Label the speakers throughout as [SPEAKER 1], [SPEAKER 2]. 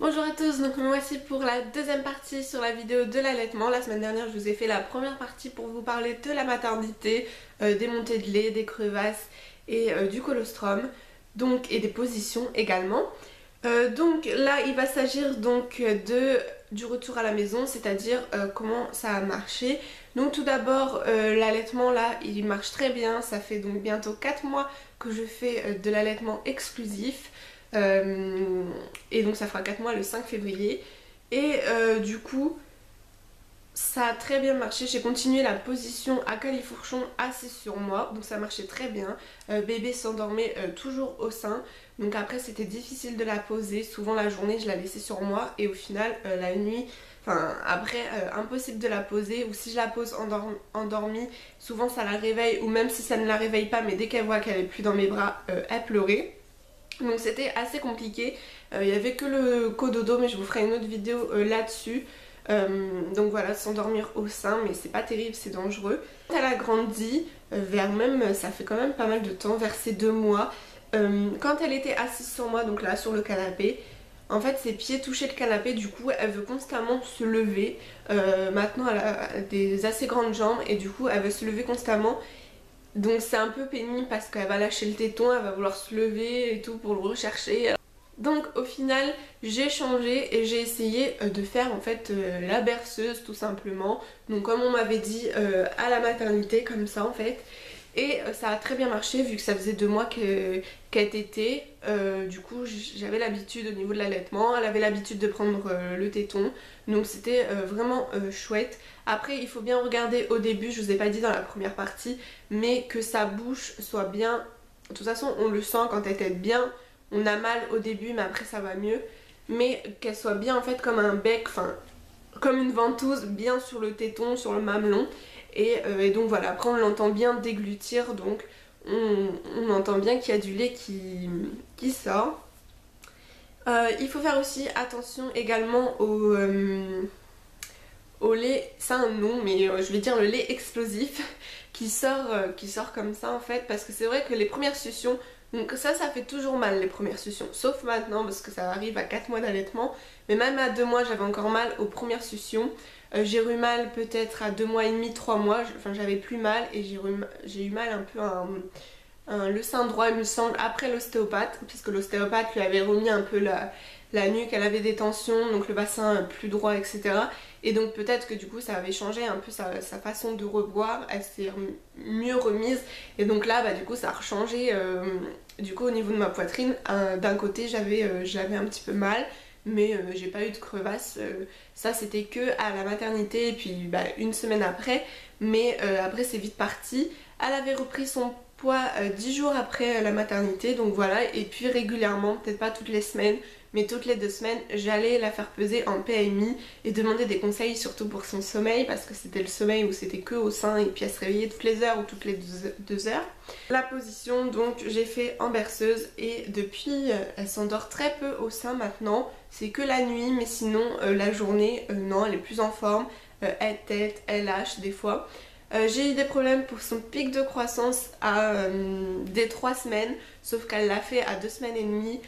[SPEAKER 1] Bonjour à tous, donc me voici pour la deuxième partie sur la vidéo de l'allaitement. La semaine dernière je vous ai fait la première partie pour vous parler de la maternité, des montées de lait, des crevasses et du colostrum, donc, et des positions également. Donc là il va s'agir donc du retour à la maison, c'est-à-dire comment ça a marché. Donc tout d'abord l'allaitement là il marche très bien, ça fait donc bientôt 4 mois que je fais de l'allaitement exclusif. Et donc ça fera 4 mois le 5 février. Et du coup ça a très bien marché, j'ai continué la position à califourchon assis sur moi, donc ça marchait très bien. Bébé s'endormait toujours au sein, donc après c'était difficile de la poser, souvent la journée je la laissais sur moi et au final la nuit, enfin après impossible de la poser, ou si je la pose endormie, souvent ça la réveille, ou même si ça ne la réveille pas mais dès qu'elle voit qu'elle est plus dans mes bras, elle pleurait. Donc c'était assez compliqué, il n'y avait que le cododo mais je vous ferai une autre vidéo là-dessus. Donc voilà, s'endormir au sein, mais c'est pas terrible, c'est dangereux. Quand elle a grandi, vers même, ça fait quand même pas mal de temps, vers ses 2 mois, quand elle était assise sur moi, donc là sur le canapé, en fait ses pieds touchaient le canapé, du coup elle veut constamment se lever. Maintenant elle a des assez grandes jambes et du coup elle veut se lever constamment. Donc c'est un peu pénible parce qu'elle va lâcher le téton, elle va vouloir se lever et tout pour le rechercher. Donc au final j'ai changé et j'ai essayé de faire en fait la berceuse tout simplement. Donc comme on m'avait dit à la maternité, comme ça en fait. Et ça a très bien marché vu que ça faisait 2 mois qu'elle tétait. Du coup j'avais l'habitude au niveau de l'allaitement, elle avait l'habitude de prendre le téton. Donc c'était vraiment chouette. Après il faut bien regarder au début, je vous ai pas dit dans la première partie, mais que sa bouche soit bien. De toute façon on le sent quand elle tète bien. On a mal au début mais après ça va mieux. Mais qu'elle soit bien en fait comme un bec, enfin comme une ventouse bien sur le téton, sur le mamelon. Et donc voilà, après on l'entend bien déglutir, donc on entend bien qu'il y a du lait qui sort. Il faut faire aussi attention également au lait, c'est un nom mais je vais dire le lait explosif qui sort comme ça en fait, parce que c'est vrai que les premières suctions, donc ça fait toujours mal les premières suctions, sauf maintenant parce que ça arrive à 4 mois d'allaitement, mais même à 2 mois j'avais encore mal aux premières suctions. J'ai eu mal peut-être à 2 mois et demi, 3 mois, enfin j'avais plus mal et j'ai eu mal un peu le sein droit il me semble après l'ostéopathe, puisque l'ostéopathe lui avait remis un peu la nuque, elle avait des tensions, donc le bassin plus droit, etc. Et donc peut-être que du coup ça avait changé un peu sa façon de reboire, elle s'est mieux remise. Et donc là bah du coup ça a rechangé, du coup au niveau de ma poitrine, d'un côté j'avais un petit peu mal. Mais j'ai pas eu de crevasse, ça c'était que à la maternité et puis bah, une semaine après. Mais après c'est vite parti. Elle avait repris son poids 10 jours après la maternité, donc voilà. Et puis régulièrement, peut-être pas toutes les semaines, mais toutes les 2 semaines, j'allais la faire peser en PMI et demander des conseils surtout pour son sommeil, parce que c'était le sommeil où c'était que au sein et puis elle se réveillait toutes les heures ou toutes les 2 heures. La position donc j'ai fait en berceuse et depuis elle s'endort très peu au sein maintenant, c'est que la nuit, mais sinon la journée non, elle est plus en forme, elle tète, elle lâche des fois. J'ai eu des problèmes pour son pic de croissance dès 3 semaines, sauf qu'elle l'a fait à 2 semaines et demie.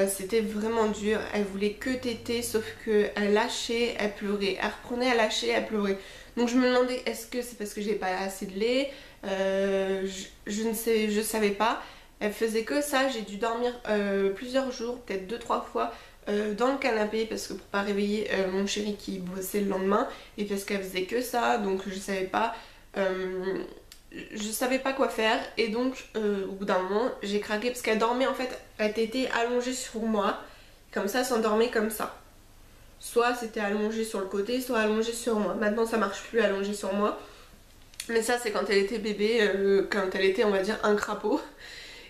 [SPEAKER 1] C'était vraiment dur, elle voulait que téter, sauf qu'elle lâchait, elle pleurait, elle reprenait, elle lâchait, elle pleurait. Donc je me demandais, est-ce que c'est parce que j'ai pas assez de lait, je savais pas. Elle faisait que ça, j'ai dû dormir plusieurs jours, peut-être 2-3 fois dans le canapé, parce que pour pas réveiller mon chéri qui bossait le lendemain, et parce qu'elle faisait que ça, donc je savais pas. Je savais pas quoi faire et donc au bout d'un moment j'ai craqué parce qu'elle dormait en fait, elle était allongée sur moi, comme ça elle s'endormait comme ça. Soit c'était allongée sur le côté, soit allongée sur moi. Maintenant ça marche plus allongée sur moi. Mais ça c'est quand elle était bébé, quand elle était on va dire un crapaud.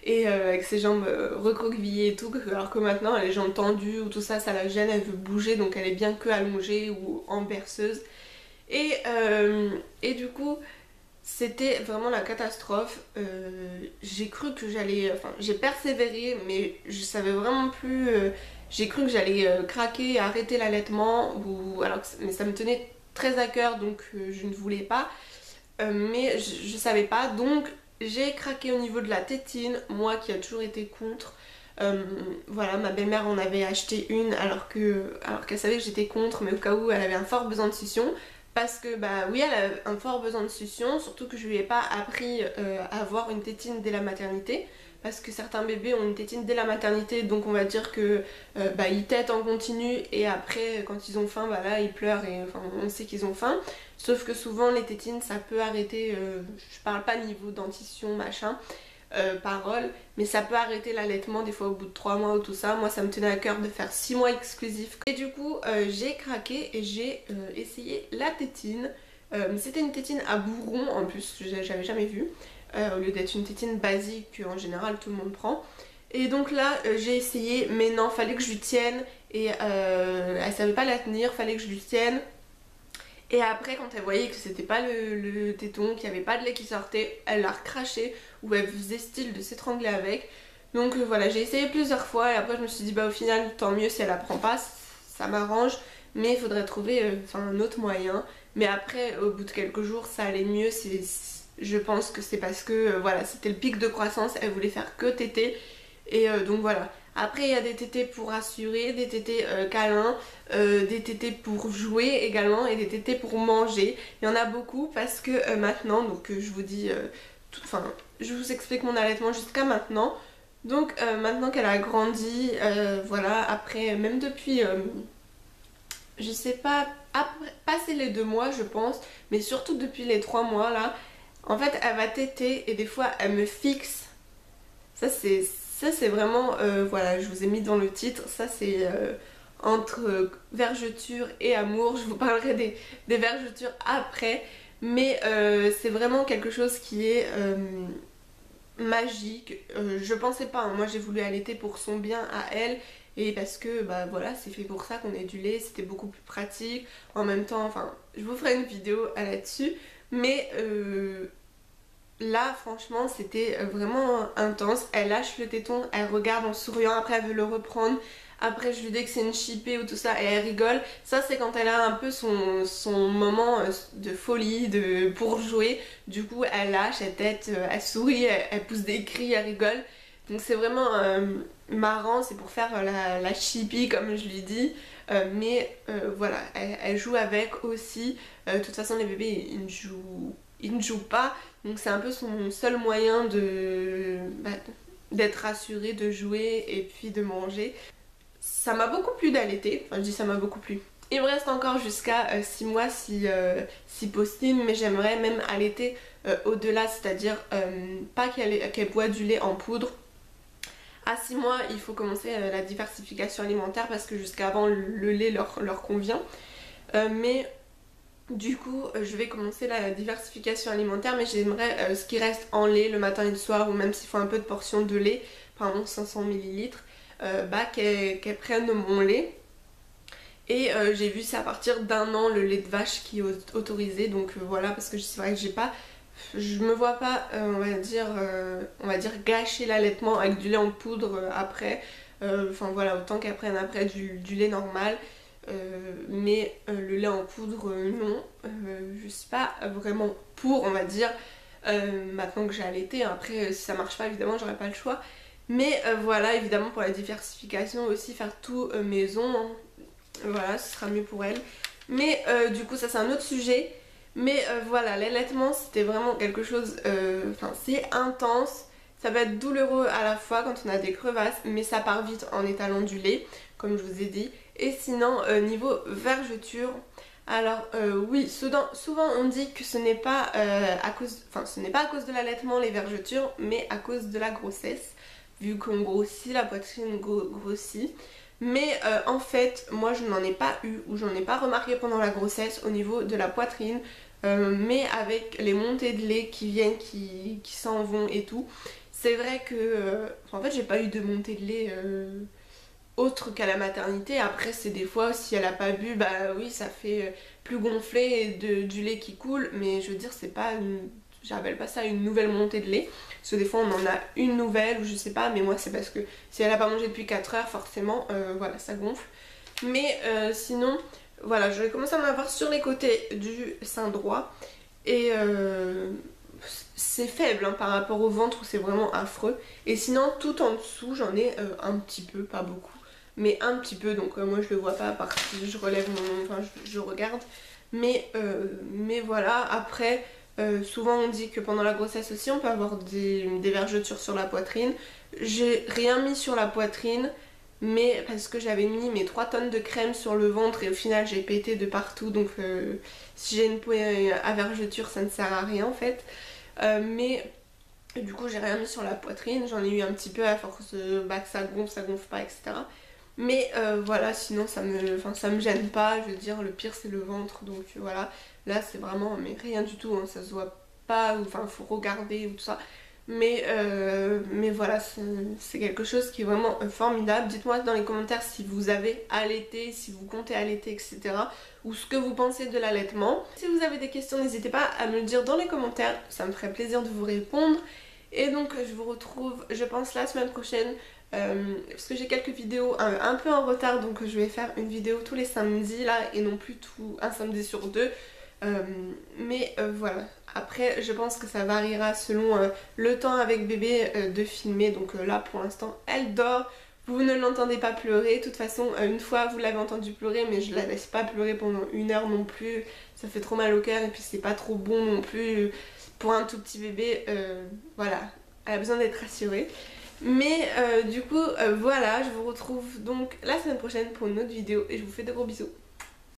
[SPEAKER 1] Et avec ses jambes recroquevillées et tout, alors que maintenant elle a les jambes tendues ou tout ça, ça la gêne, elle veut bouger, donc elle est bien que allongée ou en berceuse. Et du coup c'était vraiment la catastrophe. J'ai cru que j'allais, enfin j'ai persévéré mais je savais vraiment plus, j'ai cru que j'allais craquer, arrêter l'allaitement, mais ça me tenait très à cœur, donc je ne voulais pas. Mais je savais pas, donc j'ai craqué au niveau de la tétine, moi qui a toujours été contre. Voilà, ma belle-mère en avait acheté une alors qu'elle savait que j'étais contre, mais au cas où elle avait un fort besoin de succion. Parce que bah oui, elle a un fort besoin de succion, surtout que je lui ai pas appris à avoir une tétine dès la maternité. Parce que certains bébés ont une tétine dès la maternité, donc on va dire que bah, ils tètent en continu et après quand ils ont faim, bah là ils pleurent et enfin, on sait qu'ils ont faim. Sauf que souvent les tétines ça peut arrêter, je parle pas niveau dentition machin, parole, mais ça peut arrêter l'allaitement des fois au bout de 3 mois ou tout ça. Moi ça me tenait à cœur de faire 6 mois exclusifs. Et du coup j'ai craqué et j'ai essayé la tétine. C'était une tétine à bourron en plus, j'avais jamais vu. Au lieu d'être une tétine basique qu'en général tout le monde prend. Et donc là j'ai essayé, mais non, fallait que je lui tienne et elle savait pas la tenir, fallait que je lui tienne. Et après quand elle voyait que c'était pas le téton, qu'il n'y avait pas de lait qui sortait, elle l'a recraché ou elle faisait style de s'étrangler avec. Donc voilà, j'ai essayé plusieurs fois et après je me suis dit bah au final tant mieux si elle apprend pas, ça m'arrange. Mais il faudrait trouver un autre moyen. Mais après au bout de quelques jours ça allait mieux, je pense que c'est parce que voilà, c'était le pic de croissance, elle voulait faire que téter. Et donc voilà. Après il y a des tétés pour rassurer, des tétés câlins, des tétés pour jouer également et des tétés pour manger. Il y en a beaucoup parce que maintenant, donc je vous dis, je vous explique mon allaitement jusqu'à maintenant. Donc maintenant qu'elle a grandi, voilà, après, même depuis, je sais pas, passer les 2 mois je pense, mais surtout depuis les 3 mois là, en fait elle va téter et des fois elle me fixe. Ça c'est vraiment, voilà, je vous ai mis dans le titre, ça c'est entre vergeture et amour. Je vous parlerai des vergetures après, mais c'est vraiment quelque chose qui est magique. Je pensais pas, hein. Moi j'ai voulu allaiter pour son bien à elle et parce que bah voilà, c'est fait pour ça qu'on ait du lait, c'était beaucoup plus pratique. En même temps, enfin, je vous ferai une vidéo là-dessus, mais là franchement c'était vraiment intense. Elle lâche le téton, elle regarde en souriant, après elle veut le reprendre. Après je lui dis que c'est une chippée ou tout ça et elle rigole. Ça c'est quand elle a un peu son moment de folie, pour jouer. Du coup elle lâche, elle tète, elle sourit, elle pousse des cris, elle rigole. Donc c'est vraiment marrant, c'est pour faire la chippie comme je lui dis. Voilà, elle joue avec aussi. De toute façon les bébés ils ne jouent pas. Donc c'est un peu son seul moyen d'être rassuré, de jouer et puis de manger. Ça m'a beaucoup plu d'allaiter, enfin je dis ça m'a beaucoup plu. Il me reste encore jusqu'à 6 mois si possible, mais j'aimerais même allaiter au-delà, c'est-à-dire pas qu'elle boit du lait en poudre. À 6 mois, il faut commencer la diversification alimentaire parce que jusqu'avant le lait leur convient. Mais du coup, je vais commencer la diversification alimentaire, mais j'aimerais ce qui reste en lait le matin et le soir, ou même s'il faut un peu de portion de lait, par exemple 500 ml. Qu'elle prenne mon lait. Et j'ai vu c'est à partir d'1 an le lait de vache qui est autorisé. Donc voilà, parce que c'est vrai que je me vois pas on va dire gâcher l'allaitement avec du lait en poudre après. Enfin voilà, autant qu'elle prenne après du lait normal. Mais le lait en poudre non, je suis pas vraiment pour, on va dire, maintenant que j'ai allaité. Après si ça marche pas évidemment j'aurais pas le choix. Mais voilà, évidemment pour la diversification aussi, faire tout maison, hein. Voilà, ce sera mieux pour elle. Mais du coup ça c'est un autre sujet. Mais voilà, l'allaitement c'était vraiment quelque chose, c'est intense. Ça va être douloureux à la fois quand on a des crevasses, mais ça part vite en étalant du lait, comme je vous ai dit. Et sinon, niveau vergeture, alors oui, souvent on dit que ce n'est pas à cause de l'allaitement les vergetures, mais à cause de la grossesse. Vu qu'on grossit, la poitrine grossit. Mais en fait, moi je n'en ai pas eu ou j'en ai pas remarqué pendant la grossesse au niveau de la poitrine. Mais avec les montées de lait qui viennent, qui s'en vont et tout, c'est vrai que en fait j'ai pas eu de montée de lait autre qu'à la maternité. Après c'est des fois si elle a pas bu, bah oui ça fait plus gonfler et du lait qui coule, mais je veux dire c'est pas j'appelle pas ça une nouvelle montée de lait, parce que des fois on en a une nouvelle ou je sais pas, mais moi c'est parce que si elle a pas mangé depuis 4 heures forcément voilà ça gonfle. Mais sinon voilà, je vais commencer à en avoir sur les côtés du sein droit et c'est faible hein, par rapport au ventre où c'est vraiment affreux. Et sinon tout en dessous j'en ai un petit peu, pas beaucoup, mais un petit peu. Donc moi je le vois pas à part si je relève mon... enfin je regarde. Mais voilà, après souvent on dit que pendant la grossesse aussi on peut avoir des vergetures sur la poitrine. J'ai rien mis sur la poitrine, mais parce que j'avais mis mes 3 tonnes de crème sur le ventre et au final j'ai pété de partout. Donc si j'ai une peau à vergeture ça ne sert à rien en fait. Mais du coup j'ai rien mis sur la poitrine, j'en ai eu un petit peu à force bah, que ça gonfle pas, etc. Mais voilà, sinon ça me gêne pas, je veux dire, le pire c'est le ventre, donc voilà. Là c'est vraiment, mais rien du tout, hein, ça se voit pas, enfin faut regarder ou tout ça. Mais voilà, c'est quelque chose qui est vraiment formidable. Dites-moi dans les commentaires si vous avez allaité, si vous comptez allaiter, etc. Ou ce que vous pensez de l'allaitement. Si vous avez des questions, n'hésitez pas à me le dire dans les commentaires, ça me ferait plaisir de vous répondre. Et donc je vous retrouve, je pense, la semaine prochaine. Parce que j'ai quelques vidéos un peu en retard, donc je vais faire une vidéo tous les samedis là et non plus un samedi sur deux. Voilà, après je pense que ça variera selon le temps avec bébé de filmer. Donc là pour l'instant elle dort, vous ne l'entendez pas pleurer. De toute façon une fois vous l'avez entendu pleurer, mais je la laisse pas pleurer pendant 1 heure non plus, ça fait trop mal au cœur et puis c'est pas trop bon non plus pour un tout petit bébé. Voilà, elle a besoin d'être rassurée. Mais du coup voilà, je vous retrouve donc la semaine prochaine pour une autre vidéo et je vous fais de gros bisous.